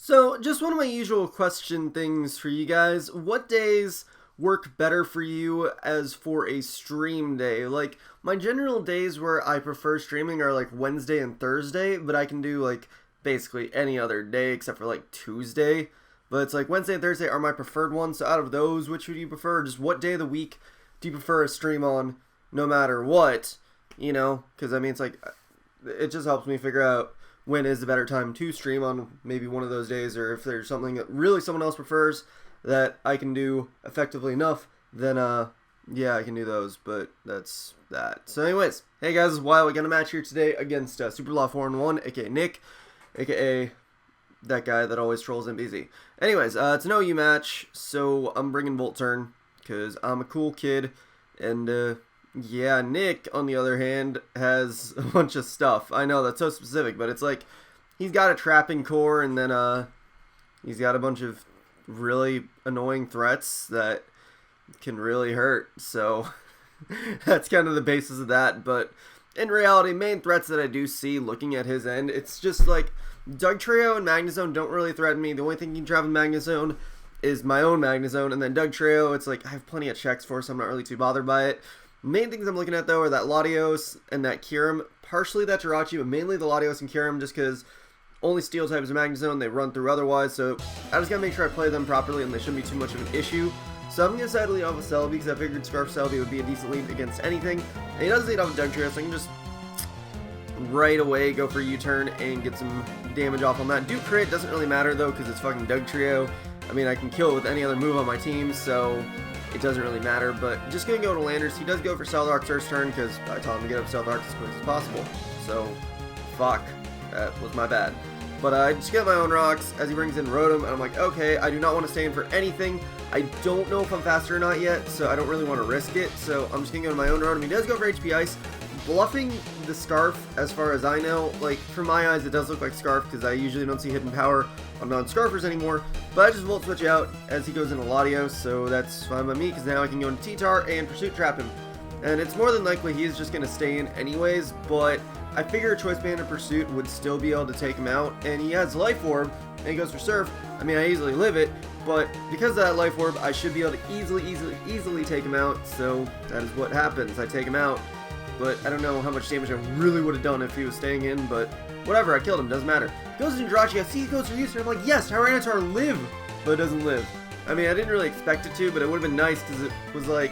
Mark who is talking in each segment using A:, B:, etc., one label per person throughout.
A: So, just one of my usual question things for you guys. What days work better for you as for a stream day? Like, my general days where I prefer streaming are like Wednesday and Thursday, but I can do like basically any other day except for like Tuesday. But it's like Wednesday and Thursday are my preferred ones. So, out of those, which would you prefer? Just what day of the week do you prefer a stream on no matter what? You know, because I mean, it's like, it just helps me figure out when is the better time to stream on maybe one of those days, or if there's something that really someone else prefers that I can do effectively enough, then yeah, I can do those, but that's that. So anyways, hey guys, this is Wild. We're going to match here today against SuperBlah411, aka Nick, aka that guy that always trolls NBZ. Anyways, it's an OU match, so I'm bringing Volt Turn, because I'm a cool kid, and yeah, Nick, on the other hand, has a bunch of stuff. I know, that's so specific, but it's like, he's got a trapping core, and then, he's got a bunch of really annoying threats that can really hurt, so that's kind of the basis of that, but in reality, main threats that I do see looking at his end, it's just like, Doug Trio and Magnezone don't really threaten me. The only thing you can trap with Magnezone is my own Magnezone, and then Doug Trio, it's like, I have plenty of checks for, so I'm not really too bothered by it. Main things I'm looking at, though, are that Latios and that Kyurem. Partially that Jirachi, but mainly the Latios and Kyurem, just because only Steel types of Magnezone they run through otherwise, so I just gotta make sure I play them properly and they shouldn't be too much of an issue. So I'm gonna decide to lead off with Celebi, because I figured Scarf Celebi would be a decent lead against anything. And he does lead off with Doug Trio, so I can just right away go for a U-turn and get some damage off on that. Do crit, doesn't really matter, though, because it's fucking Doug Trio. I mean, I can kill it with any other move on my team, so it doesn't really matter, but just going to go to Landers. He does go for Stealth Arc first turn, because I told him to get up Stealth Arc as quick as possible. So, fuck. That was my bad. But I just get my own rocks as he brings in Rotom, and I'm like, okay, I do not want to stay in for anything. I don't know if I'm faster or not yet, so I don't really want to risk it, so I'm just going to go to my own Rotom. He does go for HP Ice. Bluffing the Scarf, as far as I know, like, from my eyes, it does look like Scarf, because I usually don't see hidden power on non-Scarfers anymore, but I just Volt Switch out as he goes into Latios, so that's fine by me, because now I can go into T-Tar and Pursuit Trap him. And it's more than likely he is just going to stay in anyways, but I figure a Choice Band and Pursuit would still be able to take him out, and he has Life Orb, and he goes for Surf. I mean, I easily live it, but because of that Life Orb, I should be able to easily take him out, so that is what happens. I take him out. But I don't know how much damage I really would have done if he was staying in, but whatever, I killed him, doesn't matter. Goes into Jirachi, I see he goes for User, I'm like, yes, Tyranitar live, but it doesn't live. I mean, I didn't really expect it to, but it would have been nice, because it was like,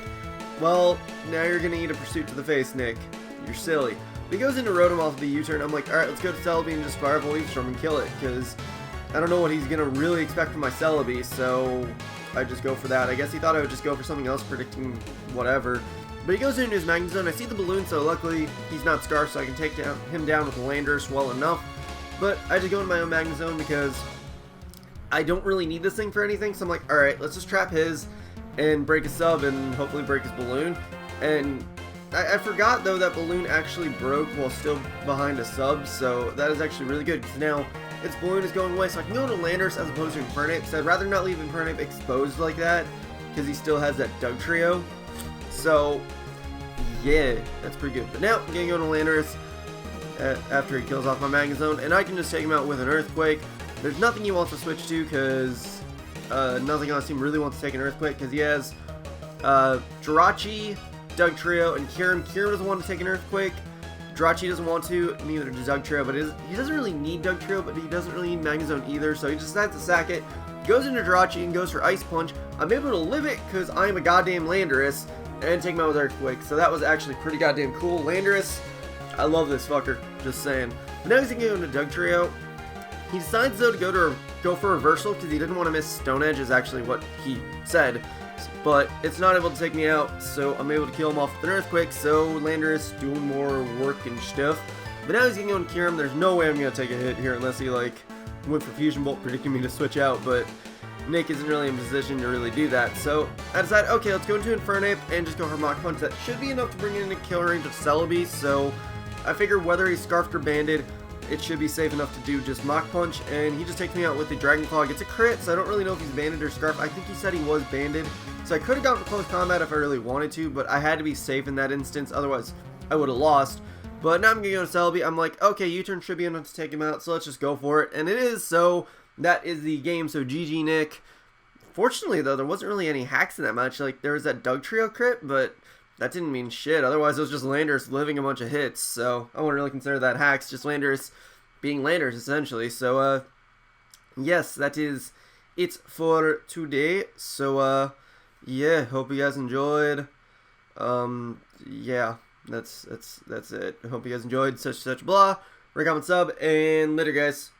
A: well, now you're going to eat a Pursuit to the face, Nick. You're silly. But he goes into Rotom off the U-turn, I'm like, alright, let's go to Celebi and just Fireball Leaf Storm and kill it, because I don't know what he's going to really expect from my Celebi, so I just go for that. I guess he thought I would just go for something else, predicting whatever. But he goes into his Magnezone. I see the balloon, so luckily he's not Scarf, so I can take him down with the Landers well enough. But I just go into my own Magnezone because I don't really need this thing for anything. So I'm like, alright, let's just trap his and break his sub and hopefully break his balloon. And I forgot, though, that balloon actually broke while still behind a sub, so that is actually really good, because now its balloon is going away, so I can go to Landers as opposed to Infernape, because I'd rather not leave Infernape exposed like that, because he still has that Doug Trio. So, yeah, that's pretty good. But now, I'm going to go to Landers after he kills off my Magnezone, and I can just take him out with an Earthquake. There's nothing he wants to switch to, because nothing on his team really wants to take an Earthquake, because he has Jirachi, Doug Trio, and Kyurem. Kyurem doesn't want to take an Earthquake. Jirachi doesn't want to, neither does Doug Trio, but he doesn't really need Doug Trio, but he doesn't really need Magnezone either, so he just decides to sack it. Goes into Jirachi and goes for Ice Punch. I'm able to live it, because I am a goddamn Landorus, and take him out with Earthquake, so that was actually pretty goddamn cool. Landorus, I love this fucker, just saying. But now he's going to go into Doug Trio. He decides, though, to go for Reversal, because he didn't want to miss Stone Edge, is actually what he said. But it's not able to take me out, so I'm able to kill him off with an Earthquake, so Landorus doing more work and stuff. But now he's going to go into Kyurem. There's no way I'm going to take a hit here unless he, like, went for Fusion Bolt, predicting me to switch out, but Nick isn't really in position to really do that. So I decided, okay, let's go into Infernape and just go for Mach Punch. That should be enough to bring it into kill range of Celebi, so I figure whether he's Scarfed or Banded, it should be safe enough to do just Mach Punch, and he just takes me out with the Dragon Claw. Gets a crit, so I don't really know if he's Banded or Scarfed. I think he said he was Banded, so I could have gone for close combat if I really wanted to, but I had to be safe in that instance, otherwise I would have lost. But now I'm going to go to Celebi. I'm like, okay, U-turn should be enough to take him out, so let's just go for it. And it is, so that is the game. So GG Nick. Fortunately, though, there wasn't really any hacks in that match. Like, there was that Doug Trio crit, but that didn't mean shit. Otherwise, it was just Landers living a bunch of hits. So I wouldn't really consider that hacks. Just Landers being Landers, essentially. So, yes, that is it for today. So, yeah, hope you guys enjoyed. Yeah, that's it. I hope you guys enjoyed such blah. Rate, comment, sub, and later, guys.